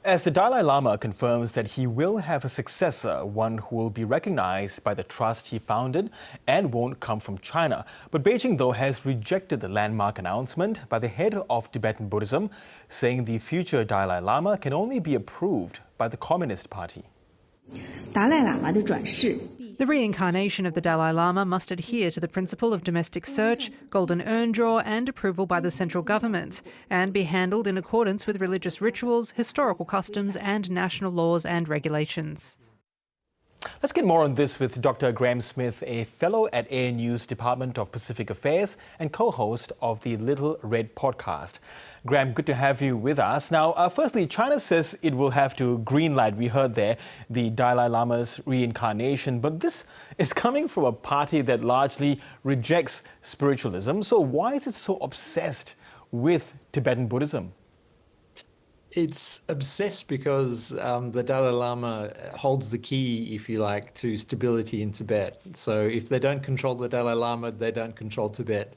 As the Dalai Lama confirms that he will have a successor, one who will be recognized by the trust he founded and won't come from China. But Beijing, though, has rejected the landmark announcement by the head of Tibetan Buddhism, saying the future Dalai Lama can only be approved by the Communist Party. The reincarnation of the Dalai Lama must adhere to the principle of domestic search, golden urn draw and approval by the central government, and be handled in accordance with religious rituals, historical customs and national laws and regulations. Let's get more on this with Dr. Graeme Smith, a fellow at ANU's Department of Pacific Affairs and co-host of the Little Red podcast. Graeme, good to have you with us. Now, firstly, China says it will have to greenlight, we heard there, the Dalai Lama's reincarnation, but this is coming from a party that largely rejects spiritualism. So why is it so obsessed with Tibetan Buddhism? It's obsessed because the Dalai Lama holds the key, if you like, to stability in Tibet. So if they don't control the Dalai Lama, they don't control Tibet.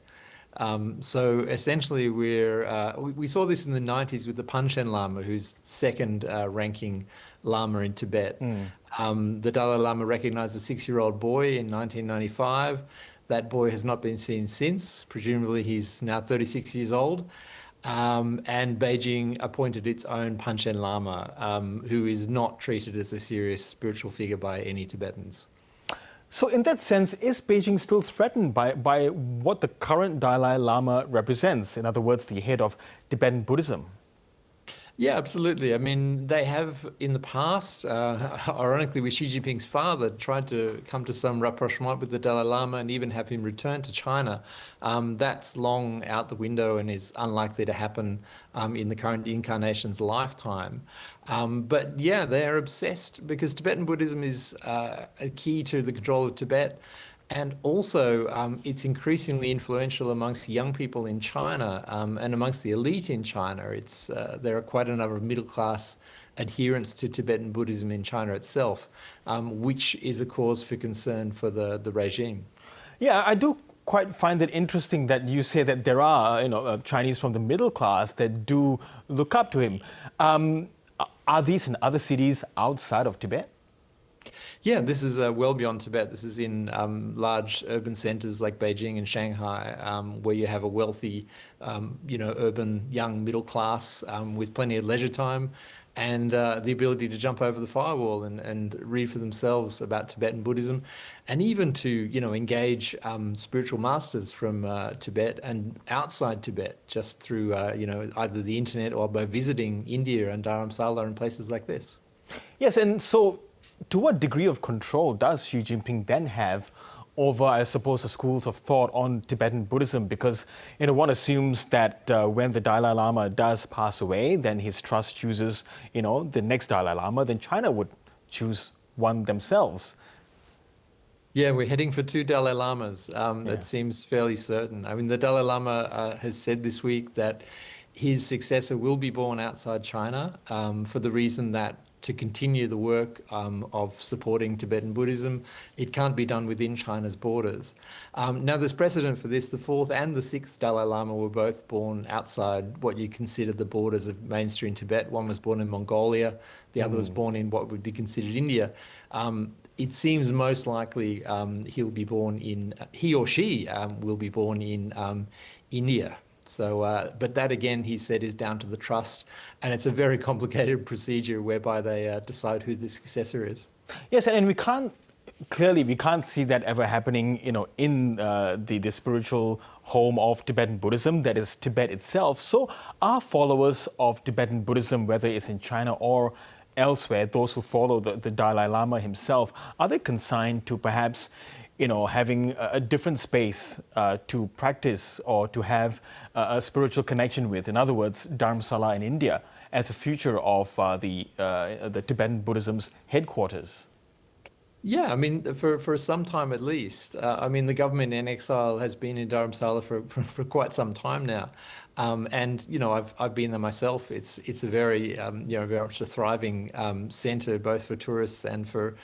So essentially, we saw this in the 90s with the Panchen Lama, who's second ranking Lama in Tibet. The Dalai Lama recognized a 6-year-old boy in 1995. That boy has not been seen since. Presumably, he's now 36 years old. And Beijing appointed its own Panchen Lama, who is not treated as a serious spiritual figure by any Tibetans. So in that sense, is Beijing still threatened by what the current Dalai Lama represents? In other words, the head of Tibetan Buddhism? Yeah, absolutely. I mean, they have in the past, ironically with Xi Jinping's father, tried to come to some rapprochement with the Dalai Lama and even have him return to China. That's long out the window and is unlikely to happen in the current incarnation's lifetime. But yeah, they are obsessed because Tibetan Buddhism is a key to the control of Tibet. And also, it's increasingly influential amongst young people in China and amongst the elite in China. There are quite a number of middle-class adherents to Tibetan Buddhism in China itself, which is a cause for concern for the regime. Yeah, I do quite find it interesting that you say that there are Chinese from the middle class that do look up to him. Are these in other cities outside of Tibet? Yeah, this is well beyond Tibet. This is in large urban centers like Beijing and Shanghai, where you have a wealthy, urban young middle class with plenty of leisure time and the ability to jump over the firewall and read for themselves about Tibetan Buddhism, and even to engage spiritual masters from Tibet and outside Tibet, just through either the internet or by visiting India and Dharamsala and places like this. Yes, and so to what degree of control does Xi Jinping then have over, I suppose, the schools of thought on Tibetan Buddhism? Because, one assumes that when the Dalai Lama does pass away, then his trust chooses, the next Dalai Lama, then China would choose one themselves. Yeah, we're heading for 2 Dalai Lamas. It seems fairly certain. I mean, the Dalai Lama has said this week that his successor will be born outside China for the reason that to continue the work of supporting Tibetan Buddhism, it can't be done within China's borders. Now, there's precedent for this. The 4th and the 6th Dalai Lama were both born outside what you consider the borders of mainstream Tibet. One was born in Mongolia, the other was born in what would be considered India. It seems most likely he or she will be born in India. So, but that again, he said, is down to the trust, and it's a very complicated procedure whereby they decide who the successor is. Yes, and we can't see that ever happening, in the spiritual home of Tibetan Buddhism, that is Tibet itself. So, are followers of Tibetan Buddhism, whether it's in China or elsewhere, those who follow the Dalai Lama himself, are they consigned to perhaps having a different space to practice or to have a spiritual connection with? In other words, Dharamsala in India as a future of the Tibetan Buddhism's headquarters. Yeah, I mean, for some time at least. I mean, the government in exile has been in Dharamsala for quite some time now. And I've been there myself. It's a very very much a thriving center both for tourists and for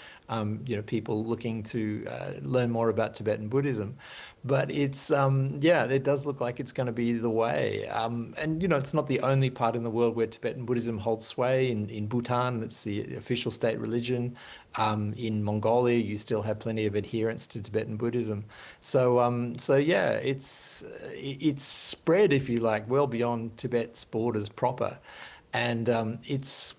people looking to learn more about Tibetan Buddhism. But it's it does look like it's going to be the way. And it's not the only part in the world where Tibetan Buddhism holds sway. In Bhutan, it's the official state religion. In Mongolia, you still have plenty of adherents to Tibetan Buddhism. So yeah, it's spread, if you like, well beyond Tibet's borders proper, and it's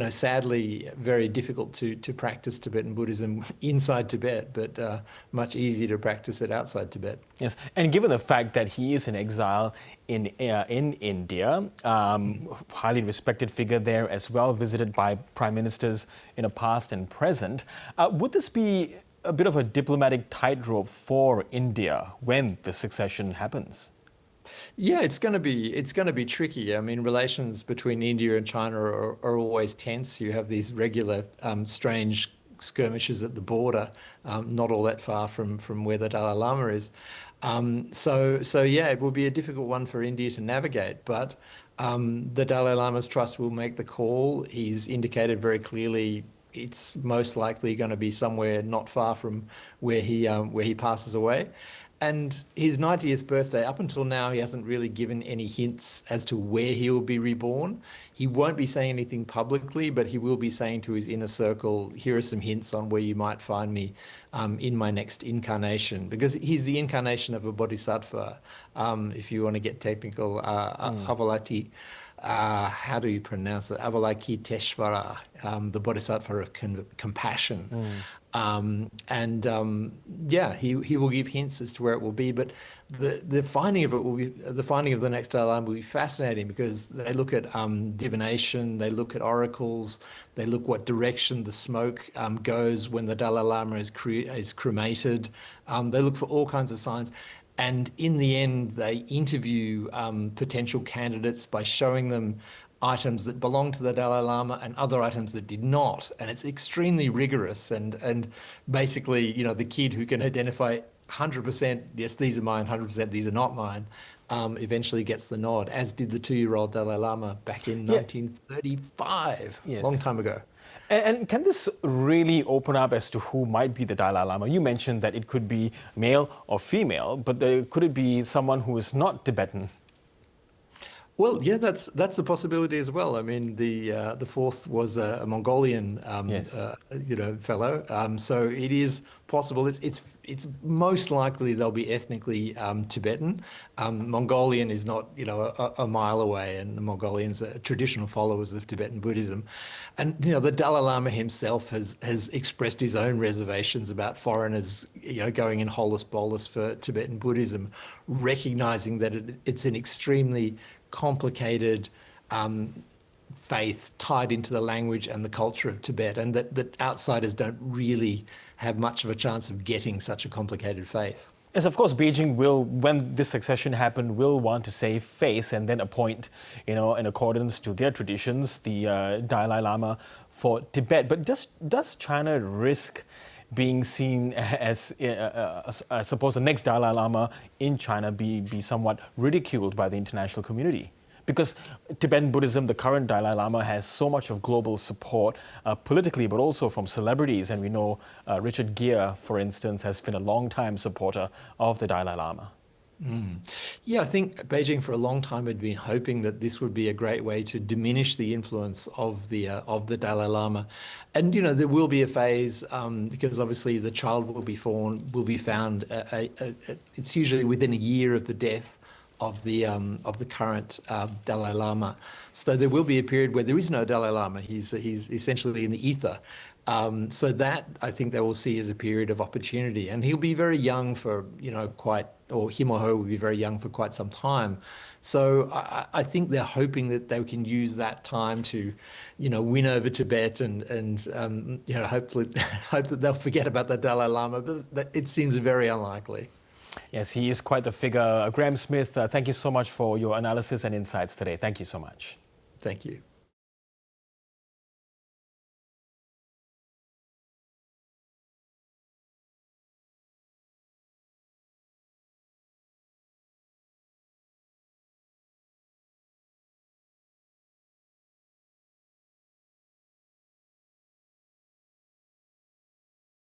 sadly very difficult to practice Tibetan Buddhism inside Tibet, but much easier to practice it outside Tibet. Yes, and given the fact that he is in exile in India, highly respected figure there as well, visited by prime ministers in the past and present, would this be a bit of a diplomatic tightrope for India when the succession happens? Yeah, it's going to be tricky. I mean, relations between India and China are always tense. You have these regular strange skirmishes at the border, not all that far from where the Dalai Lama is. So yeah, it will be a difficult one for India to navigate. But the Dalai Lama's trust will make the call. He's indicated very clearly it's most likely going to be somewhere not far from where he passes away. And his 90th birthday, up until now, he hasn't really given any hints as to where he will be reborn. He won't be saying anything publicly, but he will be saying to his inner circle, here are some hints on where you might find me in my next incarnation, because he's the incarnation of a bodhisattva. If you want to get technical, Avalati. How do you pronounce it? Avalokiteshvara, the bodhisattva of compassion. He will give hints as to where it will be, but the finding of the next Dalai Lama will be fascinating, because they look at divination, they look at oracles, they look what direction the smoke goes when the Dalai Lama is cremated. They look for all kinds of signs. And in the end, they interview potential candidates by showing them items that belong to the Dalai Lama and other items that did not. And it's extremely rigorous. And basically, the kid who can identify 100%, yes, these are mine, 100%, these are not mine, eventually gets the nod, as did the 2-year-old Dalai Lama back in 1935, yes. Long time ago. And can this really open up as to who might be the Dalai Lama? You mentioned that it could be male or female, but could it be someone who is not Tibetan? Well, yeah, that's the possibility as well. I mean, the fourth was a Mongolian, fellow. So it is possible. It's most likely they'll be ethnically Tibetan. Mongolian is not, a mile away, and the Mongolians are traditional followers of Tibetan Buddhism. And the Dalai Lama himself has expressed his own reservations about foreigners, going in holus bolus for Tibetan Buddhism, recognizing that it's an extremely complicated faith tied into the language and the culture of Tibet, and that outsiders don't really have much of a chance of getting such a complicated faith. Yes, of course, Beijing will, when this succession happens, will want to save face and then appoint, in accordance to their traditions, the Dalai Lama for Tibet. But does China risk being seen as, I suppose, the next Dalai Lama in China be somewhat ridiculed by the international community? Because Tibetan Buddhism, the current Dalai Lama, has so much of global support politically, but also from celebrities. And we know Richard Gere, for instance, has been a long-time supporter of the Dalai Lama. Yeah, I think Beijing for a long time had been hoping that this would be a great way to diminish the influence of the Dalai Lama, and there will be a phase because obviously the child will be found. It's usually within a year of the death of the current Dalai Lama, so there will be a period where there is no Dalai Lama. He's essentially in the ether. So that I think they will see as a period of opportunity, and he'll be very young for him or her will be very young for quite some time. So I think they're hoping that they can use that time to, win over Tibet and hopefully hope that they'll forget about the Dalai Lama, but it seems very unlikely. Yes, he is quite the figure. Graeme Smith, thank you so much for your analysis and insights today. Thank you so much. Thank you.